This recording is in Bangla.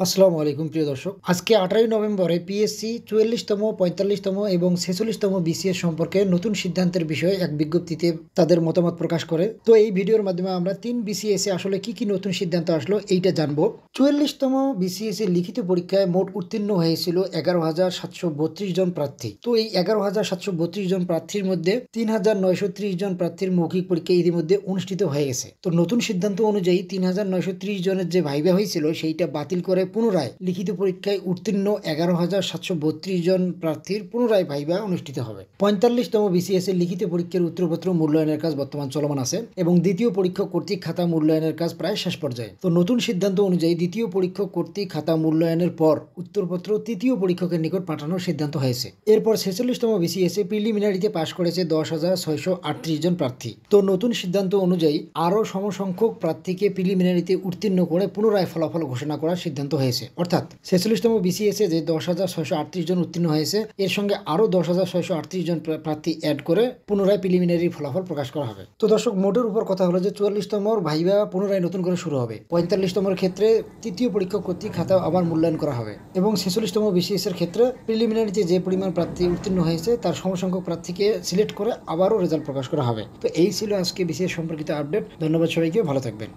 আসসালামু আলাইকুম প্রিয় দর্শক, আজকে 18 নভেম্বরে পিএসসি 44তম, 45তম এবং 46তম বিসিএস সম্পর্কে নতুন সিদ্ধান্তের বিষয়ে এক বিজ্ঞপ্তিতে তাদের মতামত প্রকাশ করে। তো এই ভিডিওর মাধ্যমে আমরা 3 বিসিএস এ আসলে কি কি নতুন সিদ্ধান্ত আসলো এইটা জানবো। 44তম বিসিএস এর লিখিত পরীক্ষায় মোট উত্তীর্ণ হয়েছিল 11,732 জন প্রার্থী। তো এই 11,732 জন প্রার্থীর মধ্যে 3,930 জন প্রার্থীর মৌখিক পরীক্ষা ইতিমধ্যে অনুষ্ঠিত হয়ে গেছে। তো নতুন সিদ্ধান্ত অনুযায়ী 3,930 জনের যে ভাইভা হয়েছিল সেইটা বাতিল করে পুনরায় লিখিত পরীক্ষায় উত্তীর্ণ 11,732 জন প্রার্থীর পুনরায় ভাইভা অনুষ্ঠিত হবে। 45তম বিসিএস এর লিখিত পরীক্ষার উত্তরপত্র মূল্যায়নের কাজ বর্তমান চলমান আছে এবং দ্বিতীয় পরীক্ষক কর্তৃক খাতা মূল্যায়নের কাজ প্রায় শেষ পর্যায়ে। তো নতুন সিদ্ধান্ত অনুযায়ী দ্বিতীয় পরীক্ষক কর্তৃক খাতা মূল্যায়নের পর উত্তরপত্র তৃতীয় পরীক্ষকের নিকট পাঠানোর সিদ্ধান্ত হয়েছে। এরপর 46তম বিসিএস এ প্রিলিমিনারিতে পাশ করেছে 10,638 জন প্রার্থী। তো নতুন সিদ্ধান্ত অনুযায়ী আরও সমসংখ্যক প্রার্থীকে প্রিলিমিনারিতে উত্তীর্ণ করে পুনরায় ফলাফল ঘোষণা করার সিদ্ধান্ত হয়েছে। অর্থাৎ 46তম বিসিএস এ যে 10,638 জন উত্তীর্ণ হয়েছে এর সঙ্গে আরও 10,638 জন প্রার্থী অ্যাড করে পুনরায় প্রিলিমিনারি ফলাফল প্রকাশ করা হবে। তো দর্শক, মোটের উপর কথা হলো যে 44তমর ভাইভা পুনরায় নতুন করে শুরু হবে। 45তমর ক্ষেত্রে তৃতীয় পরীক্ষক কর্তৃক খাতা আবার মূল্যায়ন করা হবে এবং 46তম বিসিএস এর ক্ষেত্রে প্রিলিমিনারিতে যে পরিমাণ প্রার্থী উত্তীর্ণ হয়েছে তার সমসংখ্যক প্রার্থীকে সিলেক্ট করে আবারও রেজাল্ট প্রকাশ করা হবে। তো এই ছিল আজকে বিসিএস সম্পর্কিত আপডেট। ধন্যবাদ সবাইকে, ভালো থাকবেন।